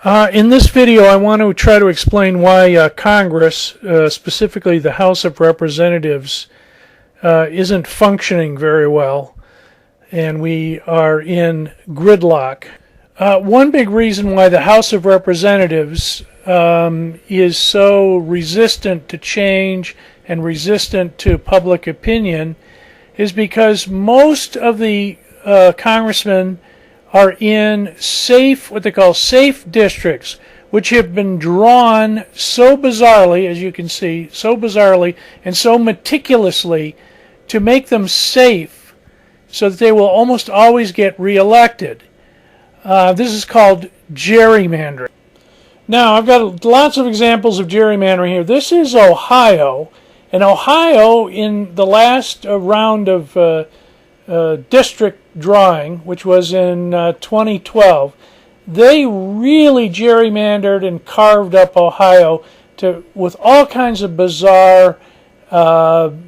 In this video, I want to try to explain why Congress, specifically the House of Representatives, isn't functioning very well, and we are in gridlock. One big reason why the House of Representatives is so resistant to change and resistant to public opinion is because most of the congressmen are in what they call safe districts, which have been drawn so bizarrely, as you can see, so bizarrely and so meticulously to make them safe so that they will almost always get reelected. This is called gerrymandering. Now, I've got lots of examples of gerrymandering here. This is Ohio, and Ohio, in the last round of district drawing, which was in 2012, they really gerrymandered and carved up Ohio with all kinds of bizarre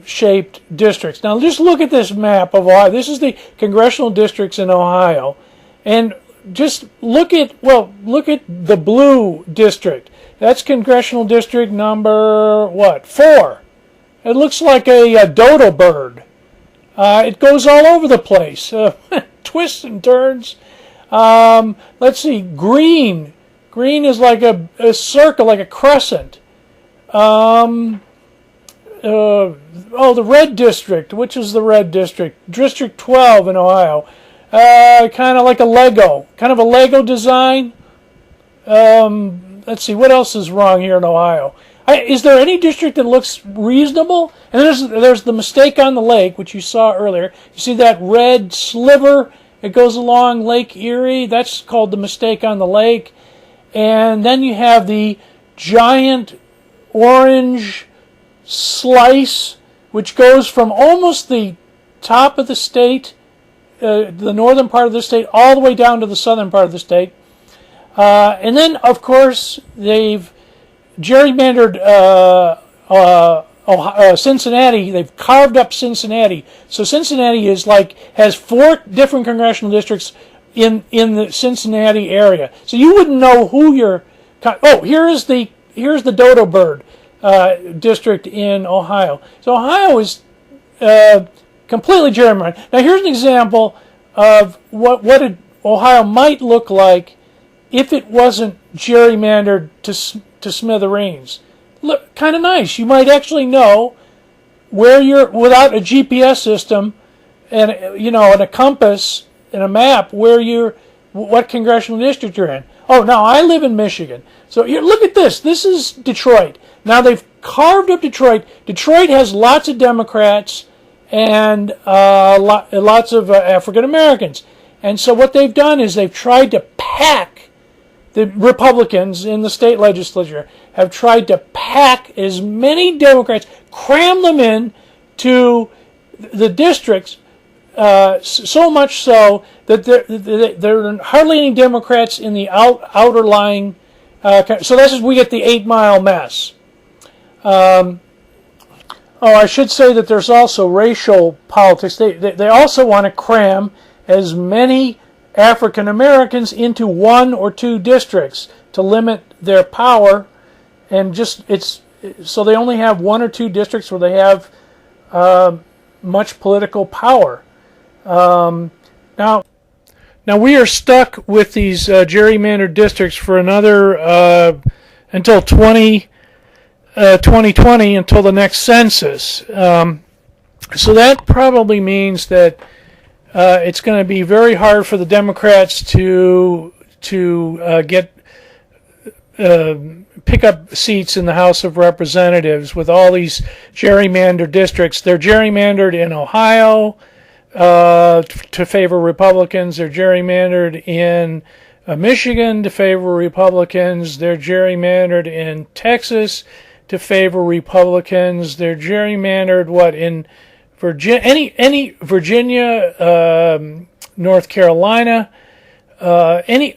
shaped districts. Now just look at this map of Ohio. This is the congressional districts in Ohio, and just look at the blue district. That's congressional district number 4. It looks like a dodo bird. It goes all over the place, twists and turns. Let's see, green. Green is like a circle, like a crescent. The red district. Which is the red district? District 12 in Ohio. Kind of like a Lego. Kind of a Lego design. Let's see, what else is wrong here in Ohio? Is there any district that looks reasonable? And there's the mistake on the lake, which you saw earlier. You see that red sliver? It goes along Lake Erie. That's called the mistake on the lake. And then you have the giant orange slice, which goes from almost the top of the state, the northern part of the state, all the way down to the southern part of the state. And then, of course, they've gerrymandered Cincinnati. They've carved up Cincinnati. So Cincinnati has 4 different congressional districts in the Cincinnati area. So you wouldn't know who you're. Oh, here's the dodo bird district in Ohio. So Ohio is completely gerrymandered. Now here's an example of what Ohio might look like if it wasn't gerrymandered to smithereens. Look, kind of nice. You might actually know where you're, without a GPS system and and a compass and a map, what congressional district you're in. Oh, now I live in Michigan. So here, look at this. This is Detroit. Now they've carved up Detroit. Detroit has lots of Democrats and lots of African Americans. And so what they've done is they've tried to pack. The Republicans in the state legislature have tried to pack as many Democrats, cram them in to the districts, so much so that there are hardly any Democrats in the outer lying. So this is, we get the 8-mile mess. I should say that there's also racial politics. They also want to cram as many African Americans into 1 or 2 districts to limit their power, and so they only have 1 or 2 districts where they have much political power. Now we are stuck with these gerrymandered districts for another until 2020, until the next census. So that probably means that it's going to be very hard for the Democrats to pick up seats in the House of Representatives with all these gerrymandered districts. They're gerrymandered in Ohio to favor Republicans. They're gerrymandered in Michigan to favor Republicans. They're gerrymandered in Texas to favor Republicans. They're gerrymandered in Virginia, North Carolina, and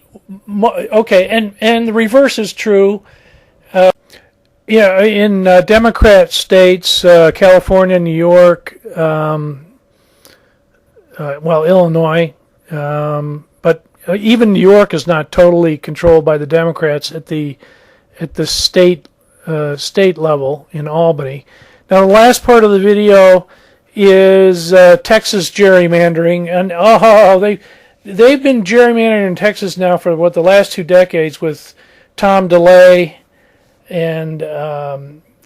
the reverse is true. In Democrat states, California, New York, Illinois, but even New York is not totally controlled by the Democrats at the state level in Albany. Now, the last part of the video is Texas gerrymandering, and they've been gerrymandering in Texas now for the last 2 decades with Tom DeLay and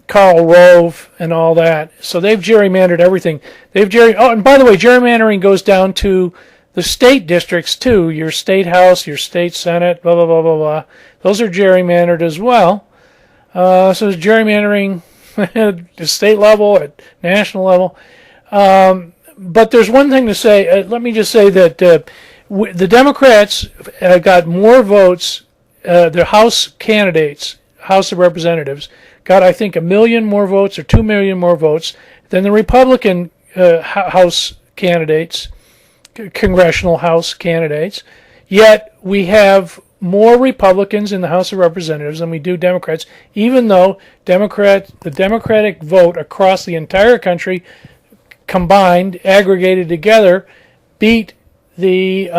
Karl Rove and all that. So they've gerrymandered everything. And by the way, gerrymandering goes down to the state districts too. Your state house, your state senate, blah blah blah blah blah. Those are gerrymandered as well. So there's gerrymandering at the state level, at national level. But there's one thing to say. Let me just say that the Democrats got more votes. Their House candidates, House of Representatives, got, I think, 1 million more votes or 2 million more votes than the Republican House candidates, congressional House candidates. Yet we have more Republicans in the House of Representatives than we do Democrats, even though the Democratic vote across the entire country combined, aggregated together, beat the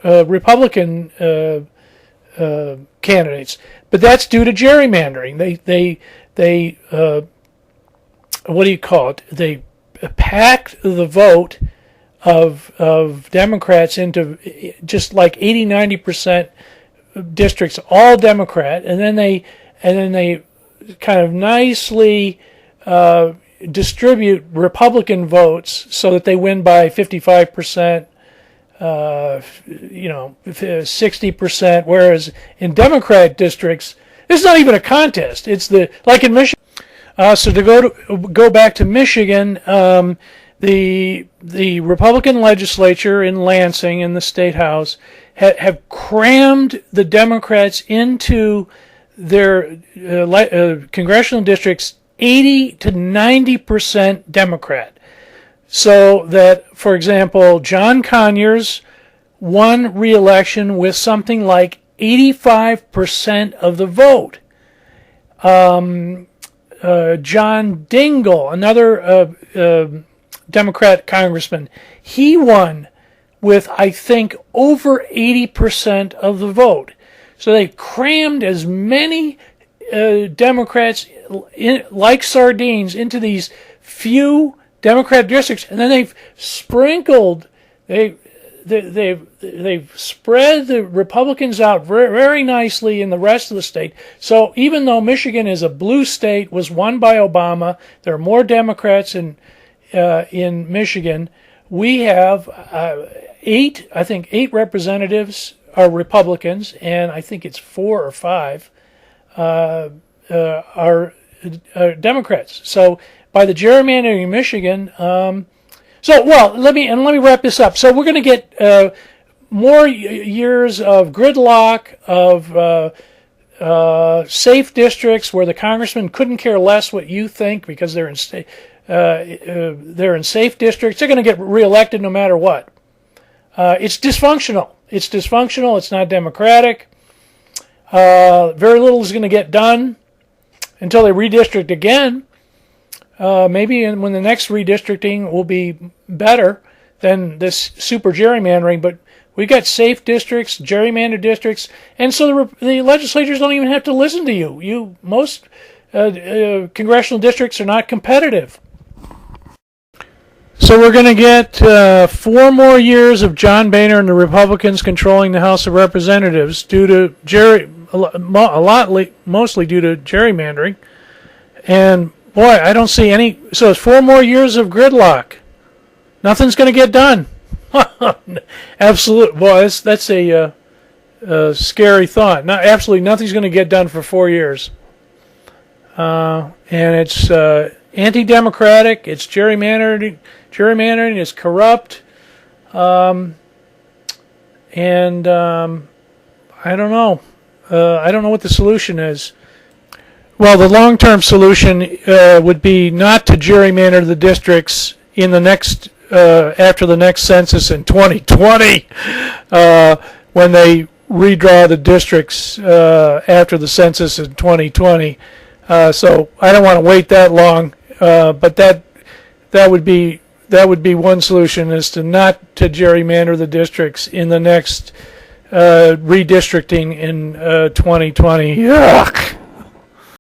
Republican candidates. But that's due to gerrymandering. They what do you call it? They packed the vote of Democrats into just like 80-90% districts, all Democrat, and then they kind of nicely distribute Republican votes so that they win by 55%, 60%, whereas in Democrat districts, it's not even a contest. It's like in Michigan. So to go back to Michigan, the Republican legislature in Lansing in the state house have crammed the Democrats into their congressional districts 80 to 90% Democrat. So that, for example, John Conyers won re-election with something like 85% of the vote. John Dingell, another Democrat congressman, he won with, I think, over 80% of the vote. So they crammed as many Democrats like sardines into these few Democrat districts, and then they've sprinkled, they've spread the Republicans out very, very nicely in the rest of the state. So even though Michigan is a blue state, was won by Obama, there are more Democrats in Michigan. We have eight representatives are Republicans, and I think it's 4 or 5 are Democrats. So by the gerrymandering in Michigan, let me wrap this up. So we're going to get more years of gridlock, of safe districts where the congressman couldn't care less what you think because they're in safe districts. They're going to get reelected no matter what. It's dysfunctional. It's not democratic. Very little is going to get done until they redistrict again. Maybe when the next redistricting will be better than this super gerrymandering, but we got safe districts, gerrymandered districts, and so the legislators don't even have to listen to you. Most congressional districts are not competitive. So we're going to get 4 more years of John Boehner and the Republicans controlling the House of Representatives due to mostly due to gerrymandering. And boy, I don't see any. So it's 4 more years of gridlock. Nothing's going to get done. Absolutely. Boy, that's a scary thought. Absolutely nothing's going to get done for 4 years. And it's anti-democratic. It's gerrymandering. Gerrymandering is corrupt. And I don't know. I don't know what the solution is. Well, the long-term solution would be not to gerrymander the districts in the next after the next census in 2020, when they redraw the districts after the census in 2020. So I don't want to wait that long, but that would be that would be one solution, is to not to gerrymander the districts in the next redistricting in 2020. Yuck.